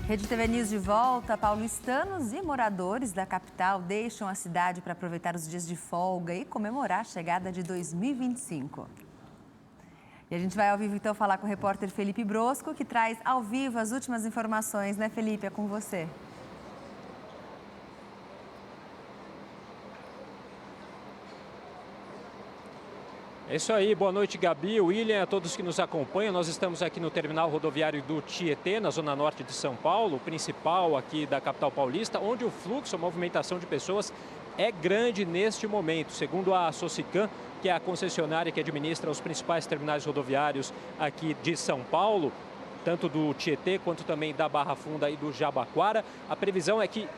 Rede TV News de volta. Paulistanos e moradores da capital deixam a cidade para aproveitar os dias de folga e comemorar a chegada de 2025. E a gente vai ao vivo então falar com o repórter Felipe Brosco, que traz ao vivo as últimas informações, né, Felipe? É com você. É isso aí, boa noite, Gabi, William, a todos que nos acompanham. Nós estamos aqui no terminal rodoviário do Tietê, na zona norte de São Paulo, o principal aqui da capital paulista, onde o fluxo, a movimentação de pessoas é grande neste momento. Segundo a Socicam, que é a concessionária que administra os principais terminais rodoviários aqui de São Paulo, tanto do Tietê quanto também da Barra Funda e do Jabaquara, a previsão é que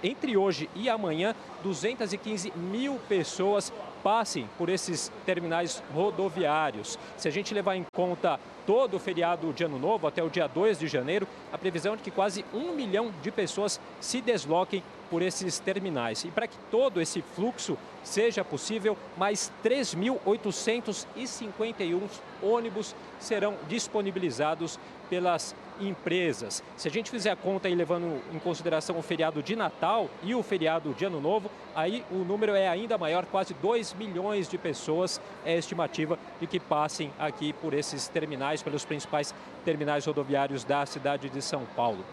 entre hoje e amanhã, 215 mil pessoas passem por esses terminais rodoviários. Se a gente levar em conta todo o feriado de Ano Novo, até o dia 2 de janeiro, a previsão é de que quase 1 milhão de pessoas se desloquem por esses terminais. E para que todo esse fluxo seja possível, mais 3.851 ônibus serão disponibilizados pelas empresas. Se a gente fizer a conta aí levando em consideração o feriado de Natal e o feriado de Ano Novo, aí o número é ainda maior, quase 2 milhões de pessoas é a estimativa de que passem aqui por esses terminais, pelos principais terminais rodoviários da cidade de São Paulo.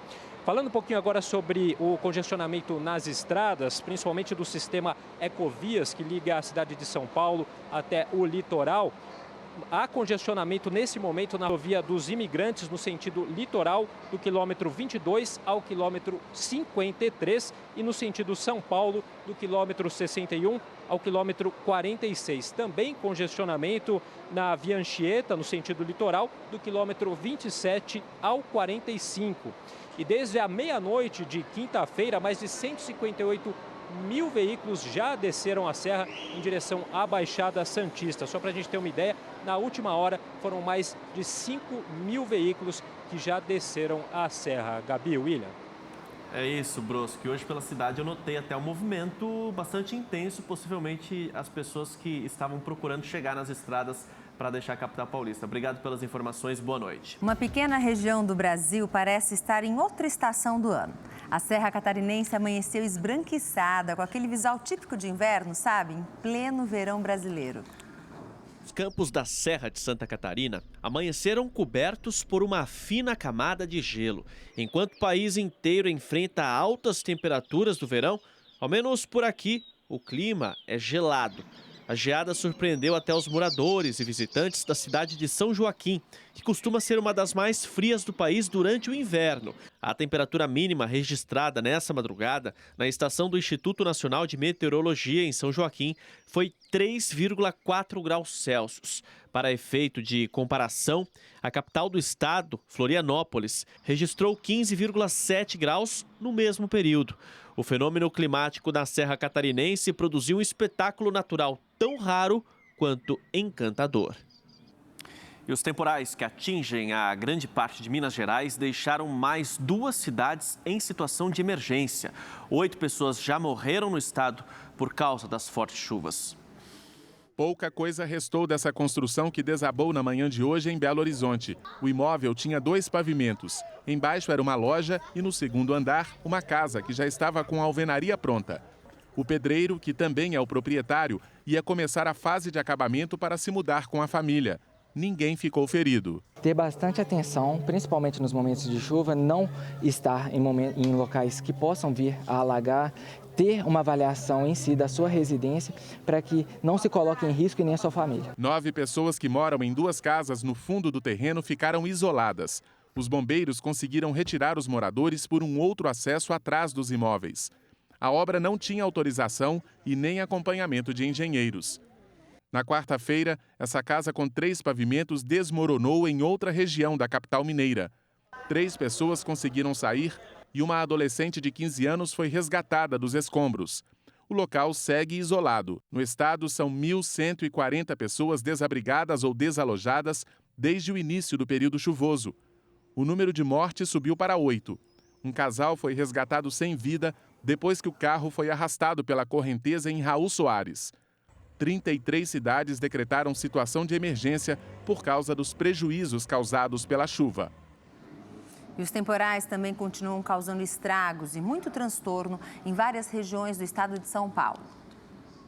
Falando um pouquinho agora sobre o congestionamento nas estradas, principalmente do sistema Ecovias, que liga a cidade de São Paulo até o litoral. Há congestionamento nesse momento na rodovia dos Imigrantes, no sentido litoral, do quilômetro 22 ao quilômetro 53 e no sentido São Paulo, do quilômetro 61 ao quilômetro 46. Também congestionamento na Via Anchieta, no sentido litoral, do quilômetro 27 ao 45. E desde a meia-noite de quinta-feira, mais de 158 mil veículos já desceram a serra em direção à Baixada Santista. Só para a gente ter uma ideia, na última hora foram mais de 5 mil veículos que já desceram a serra. Gabi, William. É isso, Brosco. Hoje pela cidade eu notei até um movimento bastante intenso, possivelmente as pessoas que estavam procurando chegar nas estradas para deixar a capital paulista. Obrigado pelas informações, boa noite. Uma pequena região do Brasil parece estar em outra estação do ano. A Serra Catarinense amanheceu esbranquiçada, com aquele visual típico de inverno, sabe? Em pleno verão brasileiro. Os campos da Serra de Santa Catarina amanheceram cobertos por uma fina camada de gelo. Enquanto o país inteiro enfrenta altas temperaturas do verão, ao menos por aqui, o clima é gelado. A geada surpreendeu até os moradores e visitantes da cidade de São Joaquim, que costuma ser uma das mais frias do país durante o inverno. A temperatura mínima registrada nessa madrugada na estação do Instituto Nacional de Meteorologia em São Joaquim foi 3,4 graus Celsius. Para efeito de comparação, a capital do estado, Florianópolis, registrou 15,7 graus no mesmo período. O fenômeno climático na Serra Catarinense produziu um espetáculo natural tão raro quanto encantador. E os temporais que atingem a grande parte de Minas Gerais deixaram mais 2 cidades em situação de emergência. 8 pessoas já morreram no estado por causa das fortes chuvas. Pouca coisa restou dessa construção que desabou na manhã de hoje em Belo Horizonte. O imóvel tinha 2 pavimentos. Embaixo era uma loja e no segundo andar, uma casa que já estava com a alvenaria pronta. O pedreiro, que também é o proprietário, ia começar a fase de acabamento para se mudar com a família. Ninguém ficou ferido. Ter bastante atenção, principalmente nos momentos de chuva, não estar em locais que possam vir a alagar, ter uma avaliação em si da sua residência para que não se coloque em risco e nem a sua família. 9 pessoas que moram em 2 casas no fundo do terreno ficaram isoladas. Os bombeiros conseguiram retirar os moradores por um outro acesso atrás dos imóveis. A obra não tinha autorização e nem acompanhamento de engenheiros. Na quarta-feira, essa casa com 3 pavimentos desmoronou em outra região da capital mineira. 3 pessoas conseguiram sair e uma adolescente de 15 anos foi resgatada dos escombros. O local segue isolado. No estado, são 1.140 pessoas desabrigadas ou desalojadas desde o início do período chuvoso. O número de mortes subiu para 8. Um casal foi resgatado sem vida depois que o carro foi arrastado pela correnteza em Raul Soares. 33 cidades decretaram situação de emergência por causa dos prejuízos causados pela chuva. E os temporais também continuam causando estragos e muito transtorno em várias regiões do estado de São Paulo.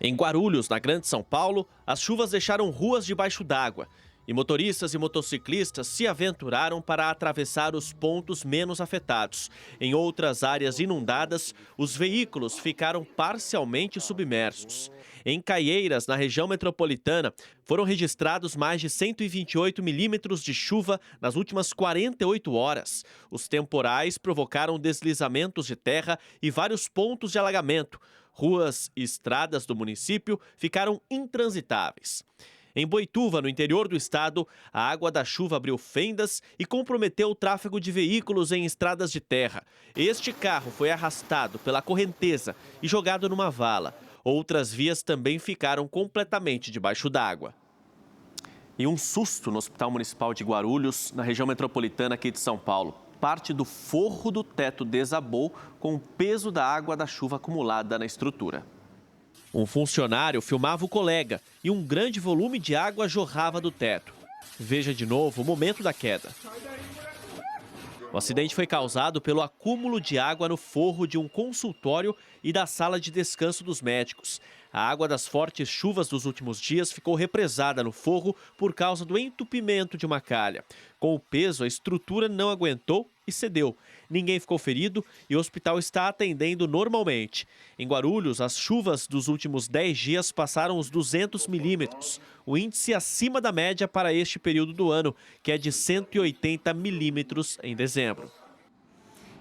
Em Guarulhos, na Grande São Paulo, as chuvas deixaram ruas debaixo d'água. E motoristas e motociclistas se aventuraram para atravessar os pontos menos afetados. Em outras áreas inundadas, os veículos ficaram parcialmente submersos. Em Caieiras, na região metropolitana, foram registrados mais de 128 milímetros de chuva nas últimas 48 horas. Os temporais provocaram deslizamentos de terra e vários pontos de alagamento. Ruas e estradas do município ficaram intransitáveis. Em Boituva, no interior do estado, a água da chuva abriu fendas e comprometeu o tráfego de veículos em estradas de terra. Este carro foi arrastado pela correnteza e jogado numa vala. Outras vias também ficaram completamente debaixo d'água. E um susto no Hospital Municipal de Guarulhos, na região metropolitana aqui de São Paulo. Parte do forro do teto desabou com o peso da água da chuva acumulada na estrutura. Um funcionário filmava o colega e um grande volume de água jorrava do teto. Veja de novo o momento da queda. O acidente foi causado pelo acúmulo de água no forro de um consultório e da sala de descanso dos médicos. A água das fortes chuvas dos últimos dias ficou represada no forro por causa do entupimento de uma calha. Com o peso, a estrutura não aguentou e cedeu. Ninguém ficou ferido e o hospital está atendendo normalmente. Em Guarulhos, as chuvas dos últimos 10 dias passaram os 200 milímetros. O índice acima da média para este período do ano, que é de 180 milímetros em dezembro.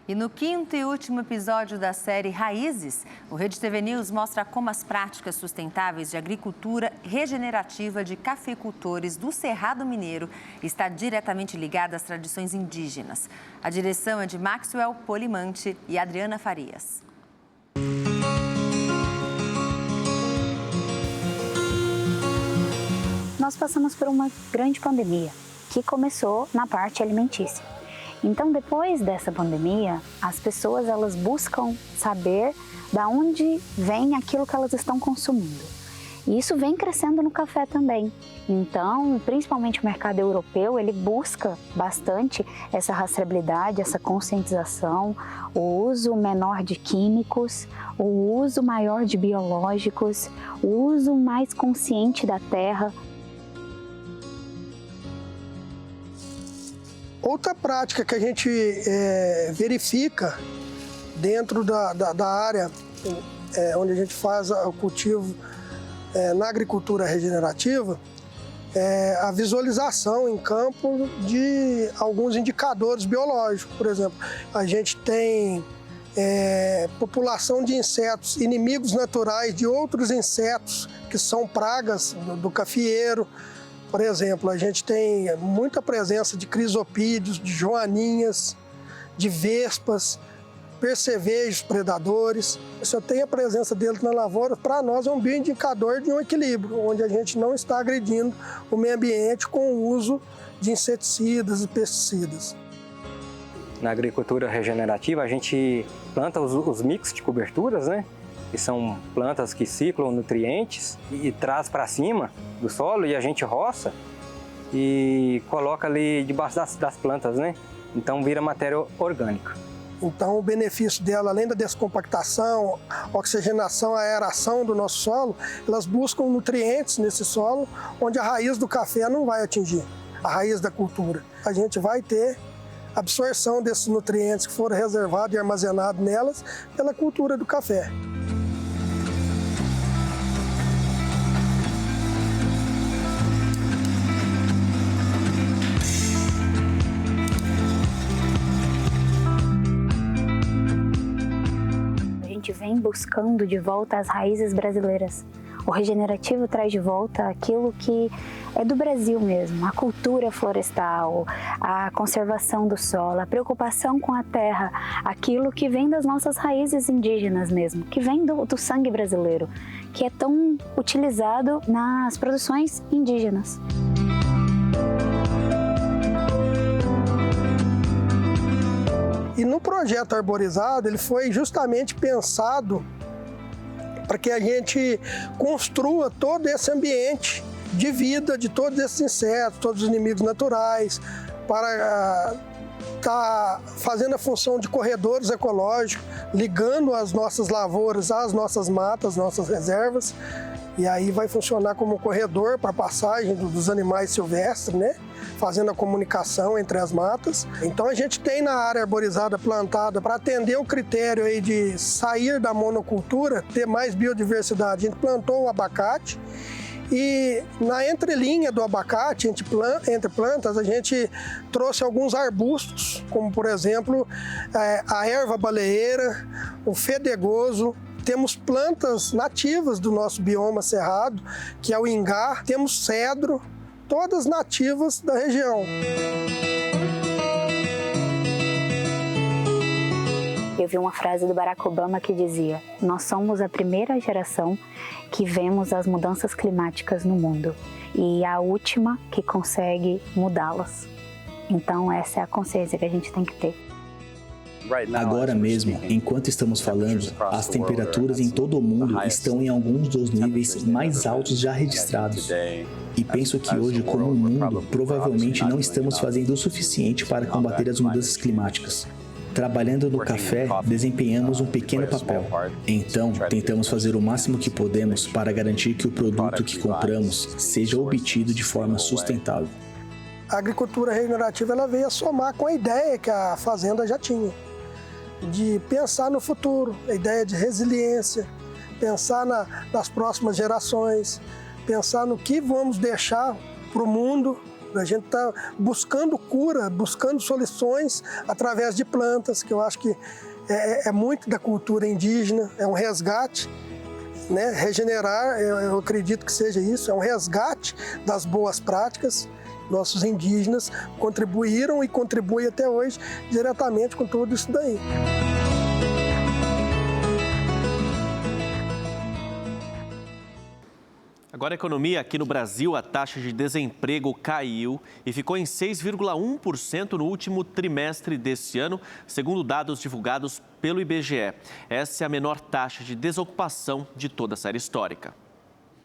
E no quinto e último episódio da série Raízes, o Rede TV News mostra como as práticas sustentáveis de agricultura regenerativa de cafeicultores do Cerrado Mineiro está diretamente ligada às tradições indígenas. A direção é de Maxwell Polimante e Adriana Farias. Nós passamos por uma grande pandemia que começou na parte alimentícia. Então, depois dessa pandemia, as pessoas elas buscam saber de onde vem aquilo que elas estão consumindo. E isso vem crescendo no café também. Então, principalmente o mercado europeu, ele busca bastante essa rastreabilidade, essa conscientização, o uso menor de químicos, o uso maior de biológicos, o uso mais consciente da terra. Outra prática que a gente verifica dentro da área onde a gente faz o cultivo na agricultura regenerativa é a visualização em campo de alguns indicadores biológicos. Por exemplo, a gente tem população de insetos, inimigos naturais de outros insetos que são pragas do cafeeiro. Por exemplo, a gente tem muita presença de crisopídeos, de joaninhas, de vespas, percevejos predadores. Se eu tenho a presença deles na lavoura, para nós é um bioindicador de um equilíbrio, onde a gente não está agredindo o meio ambiente com o uso de inseticidas e pesticidas. Na agricultura regenerativa, a gente planta os mix de coberturas, né? Que são plantas que ciclam nutrientes e traz para cima do solo e a gente roça e coloca ali debaixo das plantas, né? Então vira matéria orgânica. Então o benefício dela, além da descompactação, oxigenação, aeração do nosso solo, elas buscam nutrientes nesse solo onde a raiz do café não vai atingir, a raiz da cultura. A gente vai ter absorção desses nutrientes que foram reservados e armazenados nelas pela cultura do café. Vem buscando de volta as raízes brasileiras. O regenerativo traz de volta aquilo que é do Brasil mesmo, a cultura florestal, a conservação do solo, a preocupação com a terra, aquilo que vem das nossas raízes indígenas mesmo, que vem do sangue brasileiro, que é tão utilizado nas produções indígenas. E no projeto Arborizado, ele foi justamente pensado para que a gente construa todo esse ambiente de vida de todos esses insetos, todos os inimigos naturais, para está fazendo a função de corredores ecológicos, ligando as nossas lavouras às nossas matas, nossas reservas. E aí vai funcionar como um corredor para a passagem dos animais silvestres, né? Fazendo a comunicação entre as matas. Então a gente tem na área arborizada plantada para atender o critério aí de sair da monocultura, ter mais biodiversidade. A gente plantou o abacate. E na entrelinha do abacate, entre plantas, a gente trouxe alguns arbustos, como por exemplo a erva baleeira, o fedegoso. Temos plantas nativas do nosso bioma cerrado, que é o ingá, temos cedro, todas nativas da região. Eu vi uma frase do Barack Obama que dizia: nós somos a primeira geração que vemos as mudanças climáticas no mundo e a última que consegue mudá-las. Então essa é a consciência que a gente tem que ter. Agora mesmo, enquanto estamos falando, as temperaturas em todo o mundo estão em alguns dos níveis mais altos já registrados. E penso que hoje, como mundo, provavelmente não estamos fazendo o suficiente para combater as mudanças climáticas. Trabalhando no café, desempenhamos um pequeno papel. Então, tentamos fazer o máximo que podemos para garantir que o produto que compramos seja obtido de forma sustentável. A agricultura regenerativa ela veio a somar com a ideia que a fazenda já tinha, de pensar no futuro, a ideia de resiliência, pensar nas próximas gerações, pensar no que vamos deixar para o mundo. A gente está buscando cura, buscando soluções através de plantas, que eu acho que é muito da cultura indígena, é um resgate, né? Regenerar, eu acredito que seja isso, é um resgate das boas práticas. Nossos indígenas contribuíram e contribuem até hoje diretamente com tudo isso daí. Agora a economia aqui no Brasil, a taxa de desemprego caiu e ficou em 6,1% no último trimestre deste ano, segundo dados divulgados pelo IBGE. Essa é a menor taxa de desocupação de toda a série histórica.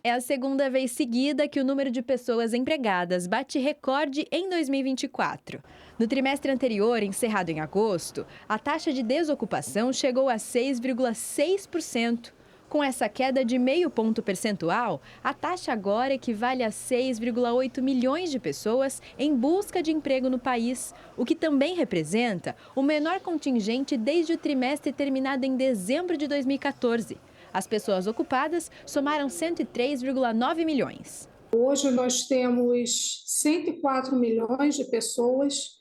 É a segunda vez seguida que o número de pessoas empregadas bate recorde em 2024. No trimestre anterior, encerrado em agosto, a taxa de desocupação chegou a 6,6%. Com essa queda de meio ponto percentual, a taxa agora equivale a 6,8 milhões de pessoas em busca de emprego no país, o que também representa o menor contingente desde o trimestre terminado em dezembro de 2014. As pessoas ocupadas somaram 103,9 milhões. Hoje nós temos 104 milhões de pessoas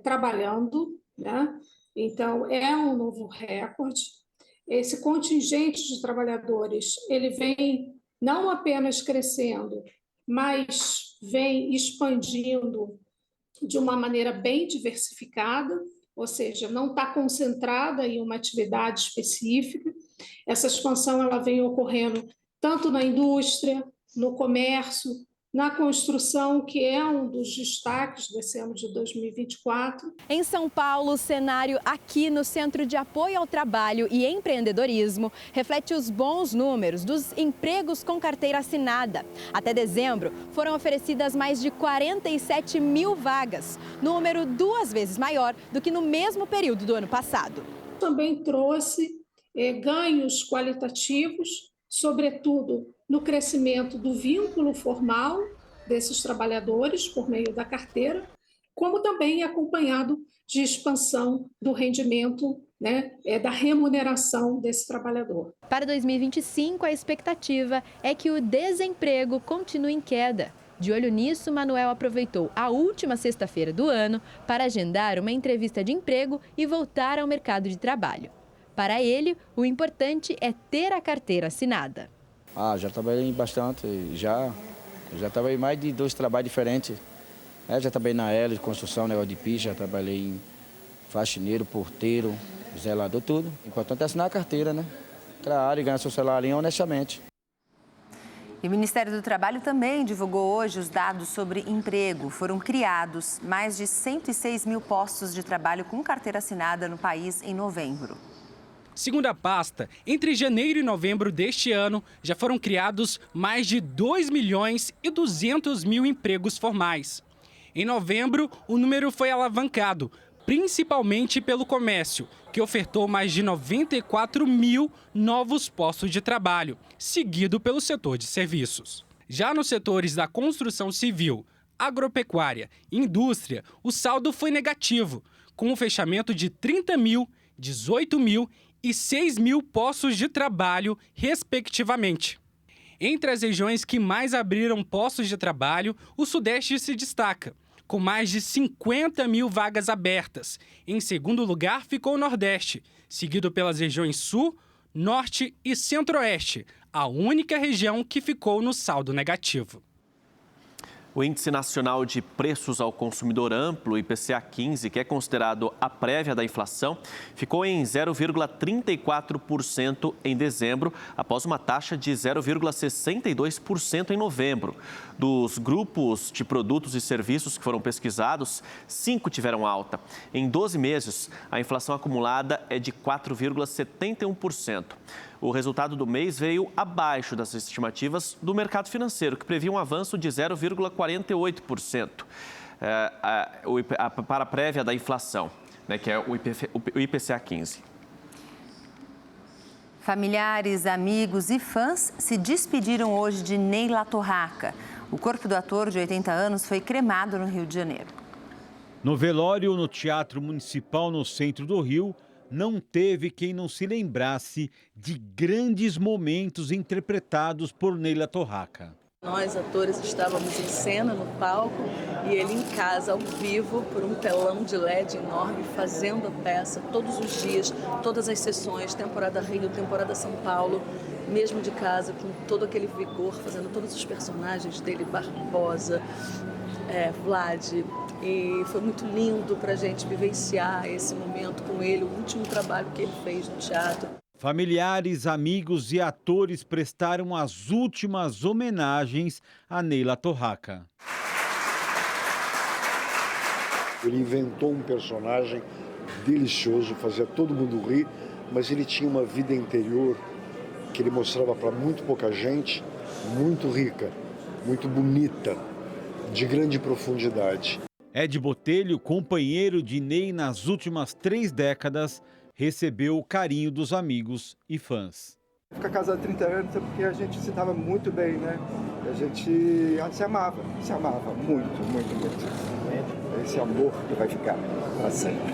trabalhando, né? Então é um novo recorde. Esse contingente de trabalhadores, ele vem não apenas crescendo, mas vem expandindo de uma maneira bem diversificada, ou seja, não está concentrada em uma atividade específica. Essa expansão ela vem ocorrendo tanto na indústria, no comércio, na construção, que é um dos destaques desse ano de 2024. Em São Paulo, o cenário aqui no Centro de Apoio ao Trabalho e Empreendedorismo reflete os bons números dos empregos com carteira assinada. Até dezembro, foram oferecidas mais de 47 mil vagas, número 2 vezes maior do que no mesmo período do ano passado. Também trouxe ganhos qualitativos, sobretudo no crescimento do vínculo formal desses trabalhadores por meio da carteira, como também acompanhado de expansão do rendimento, né, da remuneração desse trabalhador. Para 2025, a expectativa é que o desemprego continue em queda. De olho nisso, Manuel aproveitou a última sexta-feira do ano para agendar uma entrevista de emprego e voltar ao mercado de trabalho. Para ele, o importante é ter a carteira assinada. Já trabalhei bastante, já trabalhei mais de 2 trabalhos diferentes. Já trabalhei na L de construção, negócio de picha, já trabalhei em faxineiro, porteiro, zelador, tudo. O importante é assinar a carteira, né? Trabalhar e ganhar seu salário honestamente. E o Ministério do Trabalho também divulgou hoje os dados sobre emprego. Foram criados mais de 106 mil postos de trabalho com carteira assinada no país em novembro. Segundo a pasta, entre janeiro e novembro deste ano, já foram criados mais de 2 milhões e 200 mil empregos formais. Em novembro, o número foi alavancado, principalmente pelo comércio, que ofertou mais de 94 mil novos postos de trabalho, seguido pelo setor de serviços. Já nos setores da construção civil, agropecuária e indústria, o saldo foi negativo, com o fechamento de 30 mil, 18 mil e 6 mil postos de trabalho, respectivamente. Entre as regiões que mais abriram postos de trabalho, o Sudeste se destaca, com mais de 50 mil vagas abertas. Em segundo lugar ficou o Nordeste, seguido pelas regiões Sul, Norte e Centro-Oeste, a única região que ficou no saldo negativo. O Índice Nacional de Preços ao Consumidor Amplo, IPCA 15, que é considerado a prévia da inflação, ficou em 0,34% em dezembro, após uma taxa de 0,62% em novembro. Dos grupos de produtos e serviços que foram pesquisados, 5 tiveram alta. Em 12 meses, a inflação acumulada é de 4,71%. O resultado do mês veio abaixo das estimativas do mercado financeiro, que previa um avanço de 0,48% para a prévia da inflação, né, que é o IPCA 15. Familiares, amigos e fãs se despediram hoje de Neila Torraca. O corpo do ator de 80 anos foi cremado no Rio de Janeiro. No velório no Teatro Municipal, no centro do Rio, não teve quem não se lembrasse de grandes momentos interpretados por Neila Torraca. Nós, atores, estávamos em cena, no palco, e ele em casa, ao vivo, por um telão de LED enorme, fazendo a peça todos os dias, todas as sessões, temporada Rio, temporada São Paulo, mesmo de casa, com todo aquele vigor, fazendo todos os personagens dele, Barbosa, Vlad. E foi muito lindo para a gente vivenciar esse momento com ele, o último trabalho que ele fez no teatro. Familiares, amigos e atores prestaram as últimas homenagens a Neila Torraca. Ele inventou um personagem delicioso, fazia todo mundo rir, mas ele tinha uma vida interior que ele mostrava para muito pouca gente, muito rica, muito bonita, de grande profundidade. Ed Botelho, companheiro de Ney nas últimas 3 décadas, recebeu o carinho dos amigos e fãs. Ficar casado há 30 anos é porque a gente se dava muito bem, né? A gente se amava muito, muito, muito. Esse amor que vai ficar para sempre.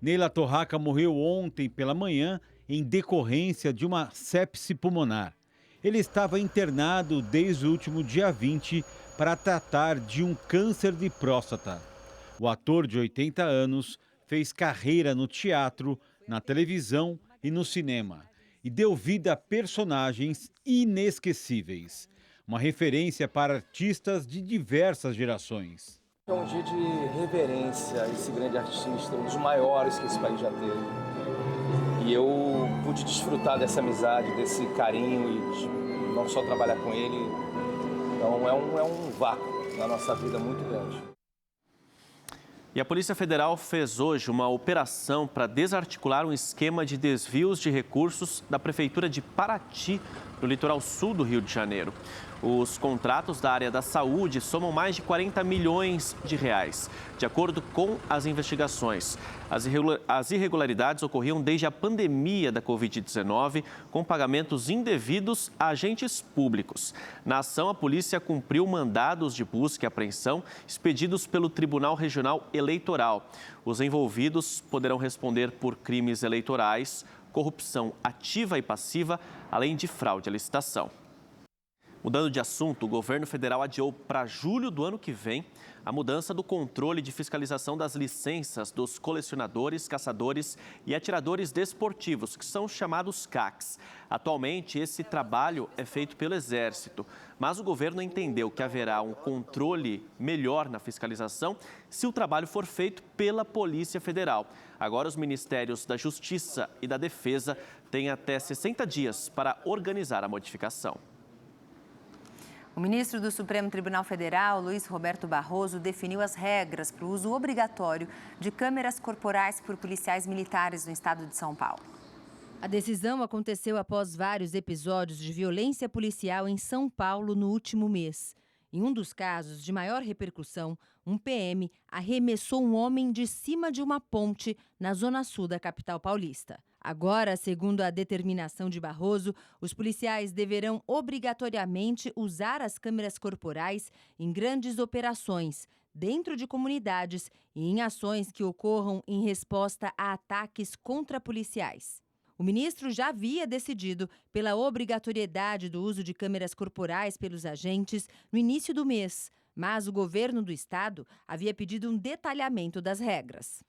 Neila Torraca morreu ontem pela manhã em decorrência de uma sepse pulmonar. Ele estava internado desde o último dia 20 para tratar de um câncer de próstata. O ator de 80 anos fez carreira no teatro, na televisão e no cinema e deu vida a personagens inesquecíveis. Uma referência para artistas de diversas gerações. É um dia de reverência a esse grande artista, um dos maiores que esse país já teve. E eu pude desfrutar dessa amizade, desse carinho e não só trabalhar com ele. Então é um vácuo na nossa vida muito grande. E a Polícia Federal fez hoje uma operação para desarticular um esquema de desvios de recursos da Prefeitura de Paraty, no litoral sul do Rio de Janeiro. Os contratos da área da saúde somam mais de 40 milhões de reais. De acordo com as investigações, as irregularidades ocorriam desde a pandemia da Covid-19, com pagamentos indevidos a agentes públicos. Na ação, a polícia cumpriu mandados de busca e apreensão expedidos pelo Tribunal Regional Eleitoral. Os envolvidos poderão responder por crimes eleitorais, corrupção ativa e passiva, além de fraude à licitação. Mudando de assunto, o governo federal adiou para julho do ano que vem a mudança do controle de fiscalização das licenças dos colecionadores, caçadores e atiradores desportivos, que são chamados CACs. Atualmente, esse trabalho é feito pelo Exército, mas o governo entendeu que haverá um controle melhor na fiscalização se o trabalho for feito pela Polícia Federal. Agora, os Ministérios da Justiça e da Defesa têm até 60 dias para organizar a modificação. O ministro do Supremo Tribunal Federal, Luiz Roberto Barroso, definiu as regras para o uso obrigatório de câmeras corporais por policiais militares no estado de São Paulo. A decisão aconteceu após vários episódios de violência policial em São Paulo no último mês. Em um dos casos de maior repercussão, um PM arremessou um homem de cima de uma ponte na zona sul da capital paulista. Agora, segundo a determinação de Barroso, os policiais deverão obrigatoriamente usar as câmeras corporais em grandes operações, dentro de comunidades e em ações que ocorram em resposta a ataques contra policiais. O ministro já havia decidido pela obrigatoriedade do uso de câmeras corporais pelos agentes no início do mês, mas o governo do estado havia pedido um detalhamento das regras.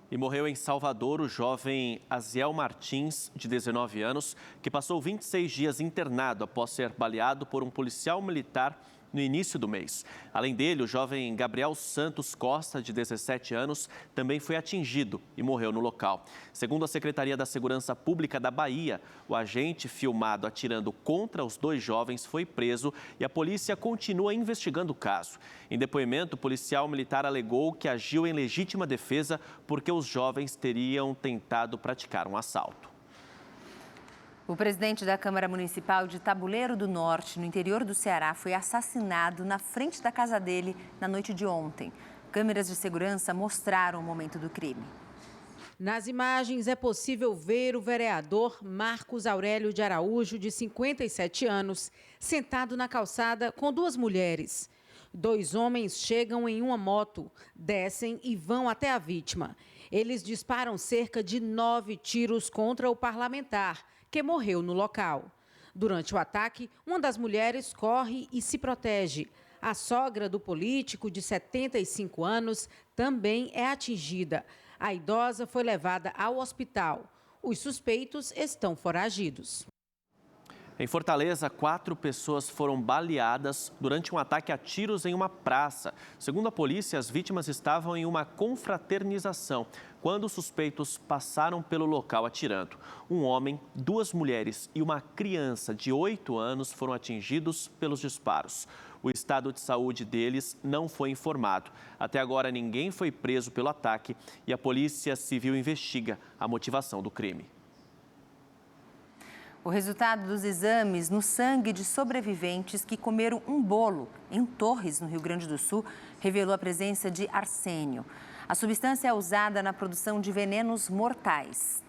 E morreu em Salvador o jovem Aziel Martins, de 19 anos, que passou 26 dias internado após ser baleado por um policial militar no início do mês. Além dele, o jovem Gabriel Santos Costa, de 17 anos, também foi atingido e morreu no local. Segundo a Secretaria da Segurança Pública da Bahia, o agente filmado atirando contra os dois jovens foi preso e a polícia continua investigando o caso. Em depoimento, o policial militar alegou que agiu em legítima defesa porque os jovens teriam tentado praticar um assalto. O presidente da Câmara Municipal de Tabuleiro do Norte, no interior do Ceará, foi assassinado na frente da casa dele na noite de ontem. Câmeras de segurança mostraram o momento do crime. Nas imagens é possível ver o vereador Marcos Aurélio de Araújo, de 57 anos, sentado na calçada com duas mulheres. Dois homens chegam em uma moto, descem e vão até a vítima. Eles disparam cerca de 9 tiros contra o parlamentar, que morreu no local. Durante o ataque, uma das mulheres corre e se protege. A sogra do político, de 75 anos, também é atingida. A idosa foi levada ao hospital. Os suspeitos estão foragidos. Em Fortaleza, 4 pessoas foram baleadas durante um ataque a tiros em uma praça. Segundo a polícia, as vítimas estavam em uma confraternização quando os suspeitos passaram pelo local atirando. Um homem, 2 mulheres e uma criança de 8 anos foram atingidos pelos disparos. O estado de saúde deles não foi informado. Até agora, ninguém foi preso pelo ataque e a Polícia Civil investiga a motivação do crime. O resultado dos exames no sangue de sobreviventes que comeram um bolo em Torres, no Rio Grande do Sul, revelou a presença de arsênio. A substância é usada na produção de venenos mortais.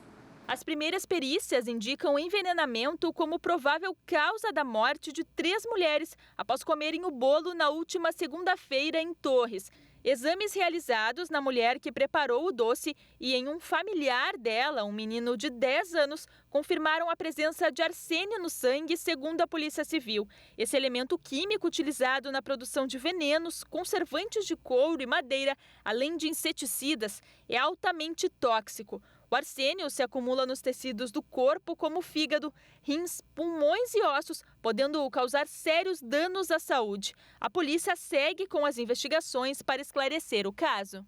As primeiras perícias indicam o envenenamento como provável causa da morte de 3 mulheres após comerem o bolo na última segunda-feira em Torres. Exames realizados na mulher que preparou o doce e em um familiar dela, um menino de 10 anos, confirmaram a presença de arsênio no sangue, segundo a Polícia Civil. Esse elemento químico utilizado na produção de venenos, conservantes de couro e madeira, além de inseticidas, é altamente tóxico. O arsênio se acumula nos tecidos do corpo, como fígado, rins, pulmões e ossos, podendo causar sérios danos à saúde. A polícia segue com as investigações para esclarecer o caso.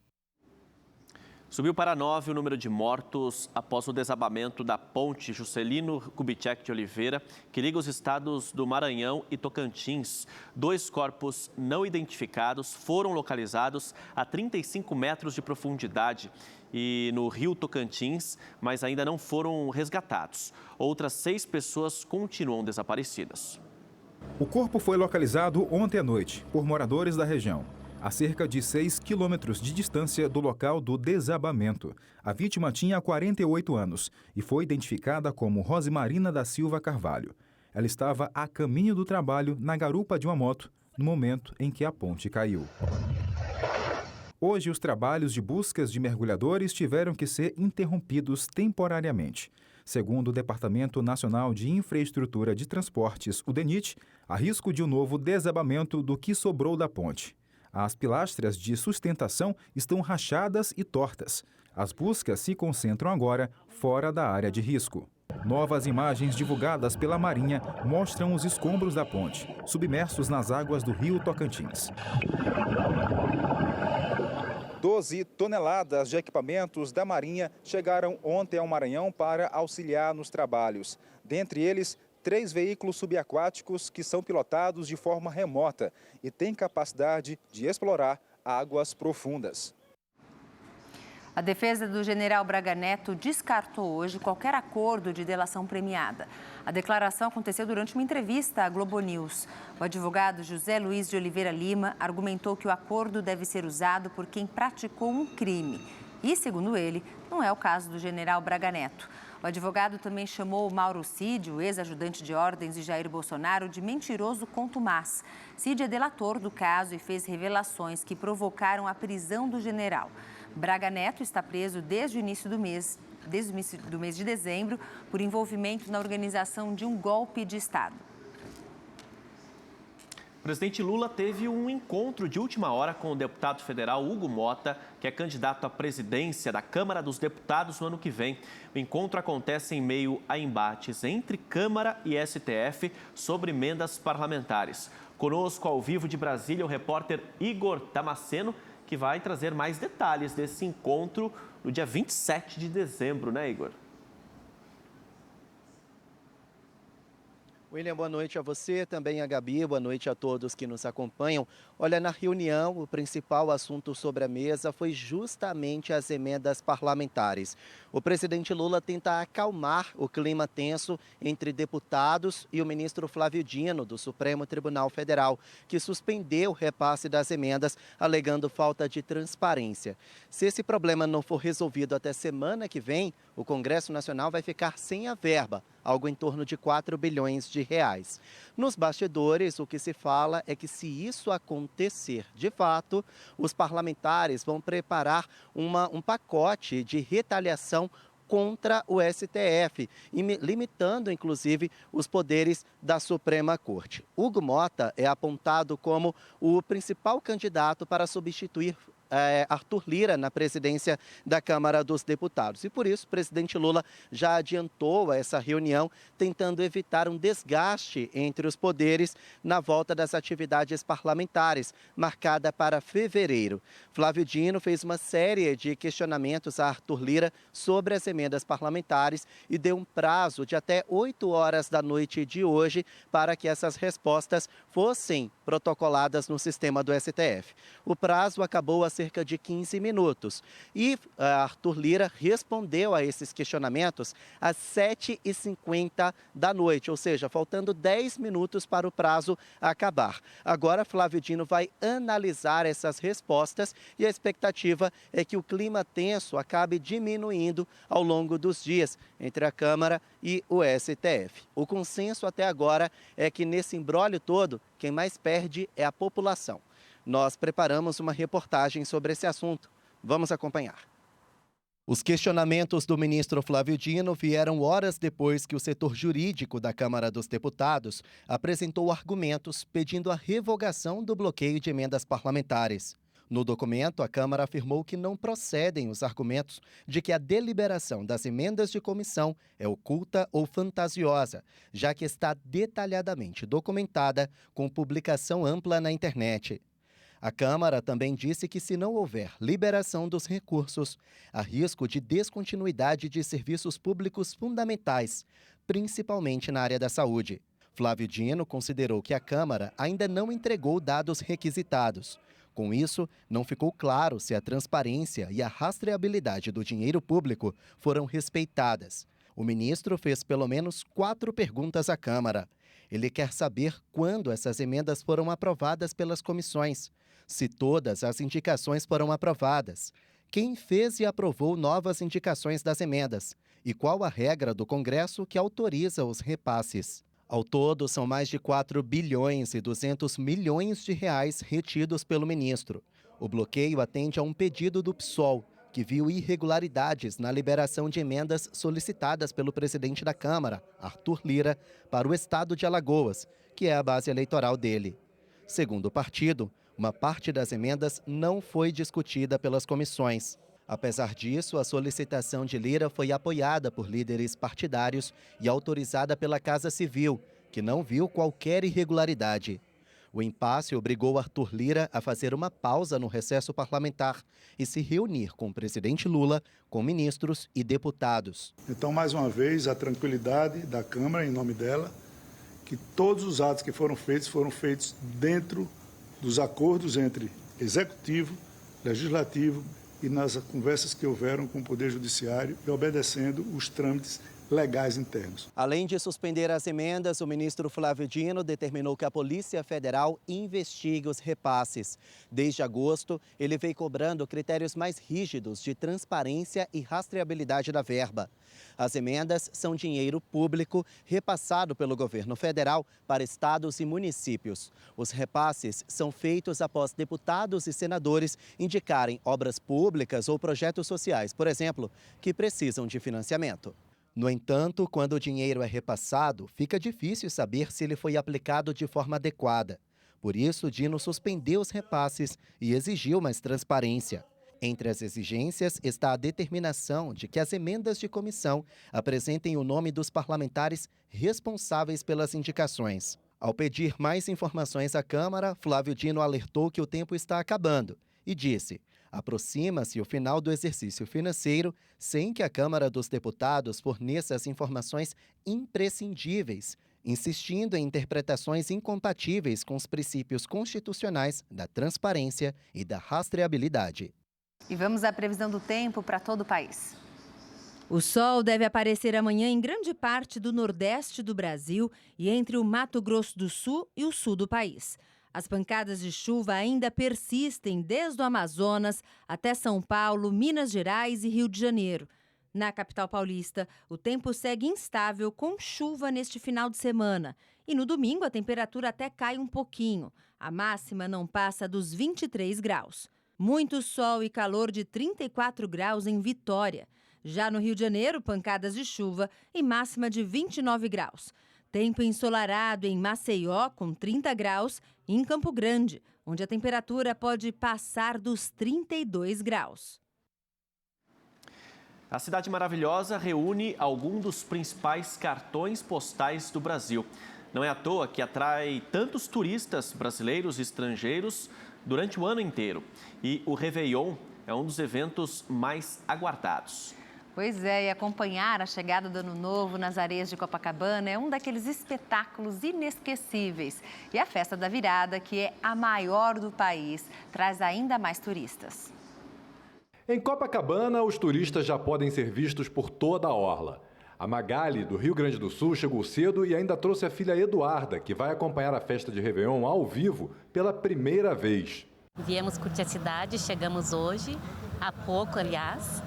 Subiu para 9 o número de mortos após o desabamento da ponte Juscelino Kubitschek de Oliveira, que liga os estados do Maranhão e Tocantins. 2 corpos não identificados foram localizados a 35 metros de profundidade e no rio Tocantins, mas ainda não foram resgatados. Outras 6 pessoas continuam desaparecidas. O corpo foi localizado ontem à noite por moradores da região, a cerca de 6 quilômetros de distância do local do desabamento. A vítima tinha 48 anos e foi identificada como Rosimarina da Silva Carvalho. Ela estava a caminho do trabalho na garupa de uma moto no momento em que a ponte caiu. Hoje, os trabalhos de buscas de mergulhadores tiveram que ser interrompidos temporariamente. Segundo o Departamento Nacional de Infraestrutura de Transportes, o DENIT, há risco de um novo desabamento do que sobrou da ponte. As pilastras de sustentação estão rachadas e tortas. As buscas se concentram agora fora da área de risco. Novas imagens divulgadas pela Marinha mostram os escombros da ponte, submersos nas águas do rio Tocantins. 12 toneladas de equipamentos da Marinha chegaram ontem ao Maranhão para auxiliar nos trabalhos. Dentre eles, 3 veículos subaquáticos que são pilotados de forma remota e têm capacidade de explorar águas profundas. A defesa do general Braga Neto descartou hoje qualquer acordo de delação premiada. A declaração aconteceu durante uma entrevista à Globo News. O advogado José Luiz de Oliveira Lima argumentou que o acordo deve ser usado por quem praticou um crime. E, segundo ele, não é o caso do general Braga Neto. O advogado também chamou Mauro Cid, o ex-ajudante de ordens de Jair Bolsonaro, de mentiroso contumaz. Cid é delator do caso e fez revelações que provocaram a prisão do general. Braga Neto está preso desde o início do mês de dezembro por envolvimento na organização de um golpe de Estado. O presidente Lula teve um encontro de última hora com o deputado federal Hugo Mota, que é candidato à presidência da Câmara dos Deputados no ano que vem. O encontro acontece em meio a embates entre Câmara e STF sobre emendas parlamentares. Conosco, ao vivo de Brasília, o repórter Igor Damasceno, que vai trazer mais detalhes desse encontro no dia 27 de dezembro, né, Igor? William, boa noite a você, também a Gabi, boa noite a todos que nos acompanham. Olha, na reunião, o principal assunto sobre a mesa foi justamente as emendas parlamentares. O presidente Lula tenta acalmar o clima tenso entre deputados e o ministro Flávio Dino, do Supremo Tribunal Federal, que suspendeu o repasse das emendas, alegando falta de transparência. Se esse problema não for resolvido até semana que vem, o Congresso Nacional vai ficar sem a verba, algo em torno de 4 bilhões de reais. Nos bastidores, o que se fala é que, se isso acontecer de fato, os parlamentares vão preparar um pacote de retaliação contra o STF, limitando, inclusive, os poderes da Suprema Corte. Hugo Mota é apontado como o principal candidato para substituir Arthur Lira na presidência da Câmara dos Deputados. E por isso, o presidente Lula já adiantou essa reunião, tentando evitar um desgaste entre os poderes na volta das atividades parlamentares, marcada para fevereiro. Flávio Dino fez uma série de questionamentos a Arthur Lira sobre as emendas parlamentares e deu um prazo de até 8 horas da noite de hoje para que essas respostas fossem protocoladas no sistema do STF. O prazo acabou a cerca de 15 minutos. E Arthur Lira respondeu a esses questionamentos às 7h50 da noite, ou seja, faltando 10 minutos para o prazo acabar. Agora, Flávio Dino vai analisar essas respostas e a expectativa é que o clima tenso acabe diminuindo ao longo dos dias entre a Câmara e o STF. O consenso até agora é que nesse imbróglio todo, quem mais perde é a população. Nós preparamos uma reportagem sobre esse assunto. Vamos acompanhar. Os questionamentos do ministro Flávio Dino vieram horas depois que o setor jurídico da Câmara dos Deputados apresentou argumentos pedindo a revogação do bloqueio de emendas parlamentares. No documento, a Câmara afirmou que não procedem os argumentos de que a deliberação das emendas de comissão é oculta ou fantasiosa, já que está detalhadamente documentada com publicação ampla na internet. A Câmara também disse que, se não houver liberação dos recursos, há risco de descontinuidade de serviços públicos fundamentais, principalmente na área da saúde. Flávio Dino considerou que a Câmara ainda não entregou dados requisitados. Com isso, não ficou claro se a transparência e a rastreabilidade do dinheiro público foram respeitadas. O ministro fez pelo menos 4 perguntas à Câmara. Ele quer saber quando essas emendas foram aprovadas pelas comissões, se todas as indicações foram aprovadas, quem fez e aprovou novas indicações das emendas e qual a regra do Congresso que autoriza os repasses. Ao todo, são mais de 4 bilhões e 200 milhões de reais retidos pelo ministro. O bloqueio atende a um pedido do PSOL, que viu irregularidades na liberação de emendas solicitadas pelo presidente da Câmara, Arthur Lira, para o estado de Alagoas, que é a base eleitoral dele. Segundo o partido, uma parte das emendas não foi discutida pelas comissões. Apesar disso, a solicitação de Lira foi apoiada por líderes partidários e autorizada pela Casa Civil, que não viu qualquer irregularidade. O impasse obrigou Arthur Lira a fazer uma pausa no recesso parlamentar e se reunir com o presidente Lula, com ministros e deputados. Então, mais uma vez, a tranquilidade da Câmara, em nome dela, que todos os atos que foram feitos dentro dos acordos entre Executivo, Legislativo e nas conversas que houveram com o Poder Judiciário e obedecendo os trâmites legais internos. Além de suspender as emendas, o ministro Flávio Dino determinou que a Polícia Federal investigue os repasses. Desde agosto, ele vem cobrando critérios mais rígidos de transparência e rastreabilidade da verba. As emendas são dinheiro público repassado pelo governo federal para estados e municípios. Os repasses são feitos após deputados e senadores indicarem obras públicas ou projetos sociais, por exemplo, que precisam de financiamento. No entanto, quando o dinheiro é repassado, fica difícil saber se ele foi aplicado de forma adequada. Por isso, Dino suspendeu os repasses e exigiu mais transparência. Entre as exigências está a determinação de que as emendas de comissão apresentem o nome dos parlamentares responsáveis pelas indicações. Ao pedir mais informações à Câmara, Flávio Dino alertou que o tempo está acabando e disse: aproxima-se o final do exercício financeiro sem que a Câmara dos Deputados forneça as informações imprescindíveis, insistindo em interpretações incompatíveis com os princípios constitucionais da transparência e da rastreabilidade. E vamos à previsão do tempo para todo o país. O sol deve aparecer amanhã em grande parte do nordeste do Brasil e entre o Mato Grosso do Sul e o sul do país. As pancadas de chuva ainda persistem desde o Amazonas até São Paulo, Minas Gerais e Rio de Janeiro. Na capital paulista, o tempo segue instável com chuva neste final de semana. E no domingo a temperatura até cai um pouquinho. A máxima não passa dos 23 graus. Muito sol e calor de 34 graus em Vitória. Já no Rio de Janeiro, pancadas de chuva e máxima de 29 graus. Tempo ensolarado em Maceió, com 30 graus, e em Campo Grande, onde a temperatura pode passar dos 32 graus. A Cidade Maravilhosa reúne alguns dos principais cartões postais do Brasil. Não é à toa que atrai tantos turistas brasileiros e estrangeiros durante o ano inteiro. E o Réveillon é um dos eventos mais aguardados. Pois é, e acompanhar a chegada do Ano Novo nas areias de Copacabana é um daqueles espetáculos inesquecíveis. E a Festa da Virada, que é a maior do país, traz ainda mais turistas. Em Copacabana, os turistas já podem ser vistos por toda a orla. A Magali, do Rio Grande do Sul, chegou cedo e ainda trouxe a filha Eduarda, que vai acompanhar a festa de Réveillon ao vivo pela primeira vez. Viemos curtir a cidade, chegamos hoje, há pouco, aliás.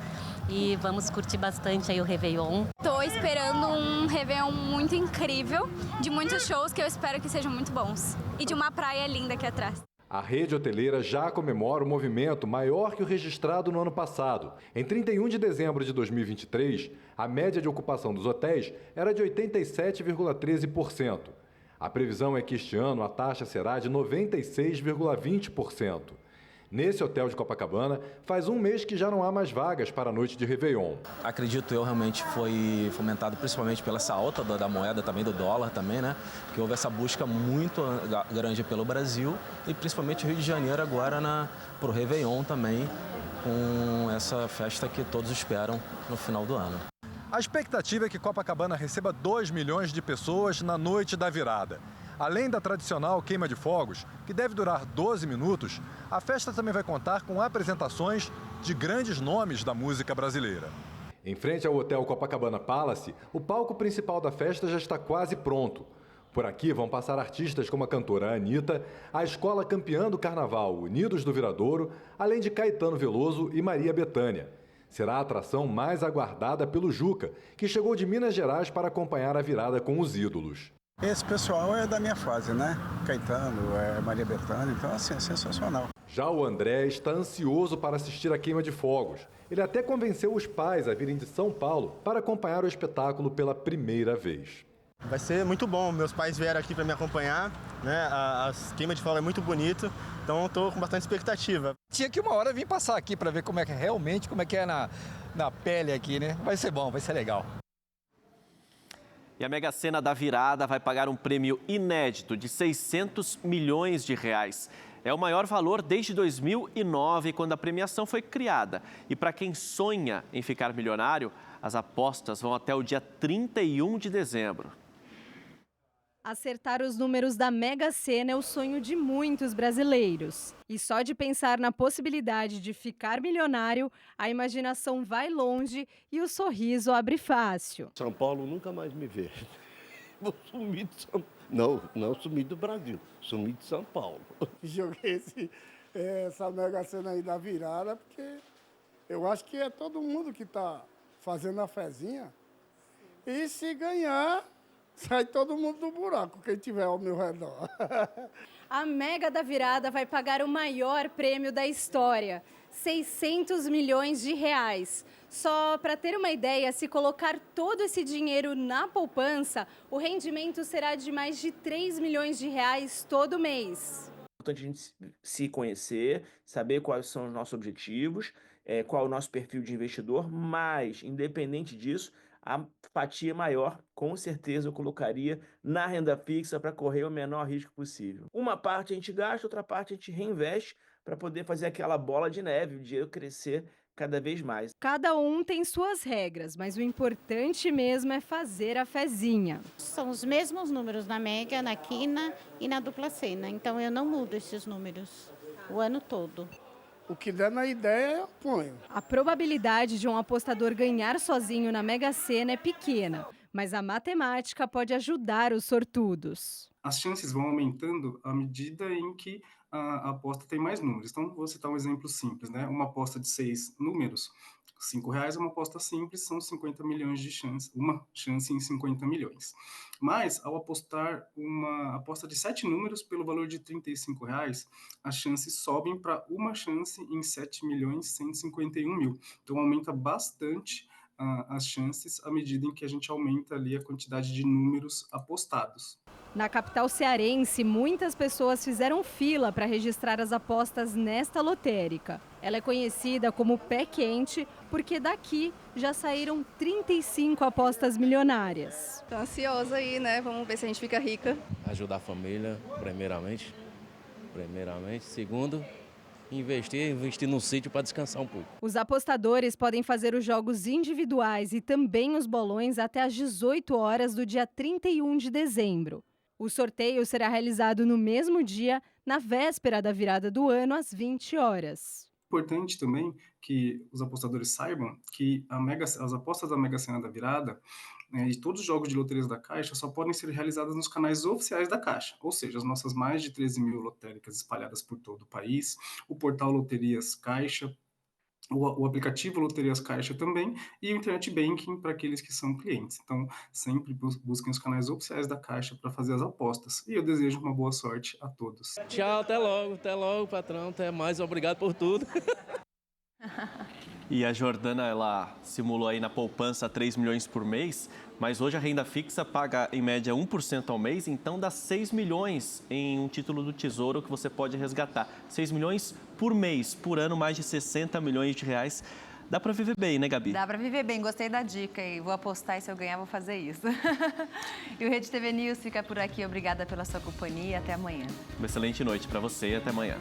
E vamos curtir bastante aí o Réveillon. Estou esperando um Réveillon muito incrível, de muitos shows que eu espero que sejam muito bons. E de uma praia linda aqui atrás. A rede hoteleira já comemora o movimento maior que o registrado no ano passado. Em 31 de dezembro de 2023, a média de ocupação dos hotéis era de 87,13%. A previsão é que este ano a taxa será de 96,20%. Nesse hotel de Copacabana, faz um mês que já não há mais vagas para a noite de Réveillon. Acredito eu, realmente foi fomentado principalmente pela essa alta da moeda, também do dólar também, né? Que houve essa busca muito grande pelo Brasil e principalmente o Rio de Janeiro agora para o Réveillon também, com essa festa que todos esperam no final do ano. A expectativa é que Copacabana receba 2 milhões de pessoas na noite da virada. Além da tradicional queima de fogos, que deve durar 12 minutos, a festa também vai contar com apresentações de grandes nomes da música brasileira. Em frente ao Hotel Copacabana Palace, o palco principal da festa já está quase pronto. Por aqui vão passar artistas como a cantora Anitta, a escola campeã do carnaval Unidos do Viradouro, além de Caetano Veloso e Maria Bethânia. Será a atração mais aguardada pelo Juca, que chegou de Minas Gerais para acompanhar a virada com os ídolos. Esse pessoal é da minha fase, né? Caetano, Maria Bethânia, então assim, é sensacional. Já o André está ansioso para assistir a queima de fogos. Ele até convenceu os pais a virem de São Paulo para acompanhar o espetáculo pela primeira vez. Vai ser muito bom, meus pais vieram aqui para me acompanhar, né? A queima de fogos é muito bonito, então estou com bastante expectativa. Tinha que uma hora vir passar aqui para ver como é que realmente, como é que é na pele aqui, né? Vai ser bom, vai ser legal. E a Mega Sena da Virada vai pagar um prêmio inédito de 600 milhões de reais. É o maior valor desde 2009, quando a premiação foi criada. E para quem sonha em ficar milionário, as apostas vão até o dia 31 de dezembro. Acertar os números da Mega Sena é o sonho de muitos brasileiros. E só de pensar na possibilidade de ficar milionário, a imaginação vai longe e o sorriso abre fácil. São Paulo nunca mais me vê. Vou sumir de São Paulo. Não sumi do Brasil, sumi de São Paulo. Joguei essa Mega Sena aí da virada, porque eu acho que é todo mundo que está fazendo a fezinha. E se ganhar, sai todo mundo do buraco, quem tiver ao meu redor. A Mega da Virada vai pagar o maior prêmio da história, 600 milhões de reais. Só para ter uma ideia, se colocar todo esse dinheiro na poupança, o rendimento será de mais de 3 milhões de reais todo mês. É importante a gente se conhecer, saber quais são os nossos objetivos, qual é o nosso perfil de investidor, mas, independente disso, a fatia maior, com certeza, eu colocaria na renda fixa para correr o menor risco possível. Uma parte a gente gasta, outra parte a gente reinveste para poder fazer aquela bola de neve, o dinheiro crescer cada vez mais. Cada um tem suas regras, mas o importante mesmo é fazer a fezinha. São os mesmos números na Mega, na Quina e na Dupla Sena, então eu não mudo esses números o ano todo. O que der na ideia, eu ponho. A probabilidade de um apostador ganhar sozinho na Mega Sena é pequena, mas a matemática pode ajudar os sortudos. As chances vão aumentando à medida em que a aposta tem mais números. Então, vou citar um exemplo simples, né? Uma aposta de 6 números, R$5 é uma aposta simples, são 50 milhões de chance, uma chance em 50 milhões. Mas, ao apostar uma aposta de 7 números pelo valor de R$35, as chances sobem para uma chance em 7.151.000. Então, aumenta bastante as chances à medida em que a gente aumenta ali a quantidade de números apostados. Na capital cearense, muitas pessoas fizeram fila para registrar as apostas nesta lotérica. Ela é conhecida como Pé Quente porque daqui já saíram 35 apostas milionárias. Tô ansiosa aí, né? Vamos ver se a gente fica rica. Ajudar a família, primeiramente. Segundo, investir num sítio para descansar um pouco. Os apostadores podem fazer os jogos individuais e também os bolões até às 18 horas do dia 31 de dezembro. O sorteio será realizado no mesmo dia, na véspera da virada do ano, às 20 horas. Importante também que os apostadores saibam que as apostas da Mega Sena da Virada e todos os jogos de loterias da Caixa só podem ser realizadas nos canais oficiais da Caixa, ou seja, as nossas mais de 13 mil lotéricas espalhadas por todo o país, o portal Loterias Caixa, o aplicativo Loterias Caixa também e o Internet Banking para aqueles que são clientes. Então, sempre busquem os canais oficiais da Caixa para fazer as apostas. E eu desejo uma boa sorte a todos. Tchau, até logo, patrão. Até mais, obrigado por tudo. E a Jordana, ela simulou aí na poupança 3 milhões por mês, mas hoje a renda fixa paga em média 1% ao mês, então dá 6 milhões em um título do Tesouro que você pode resgatar. 6 milhões por mês, por ano, mais de 60 milhões de reais. Dá para viver bem, né, Gabi? Dá para viver bem, gostei da dica e vou apostar e se eu ganhar vou fazer isso. E o Rede TV News fica por aqui, obrigada pela sua companhia, até amanhã. Uma excelente noite para você e até amanhã.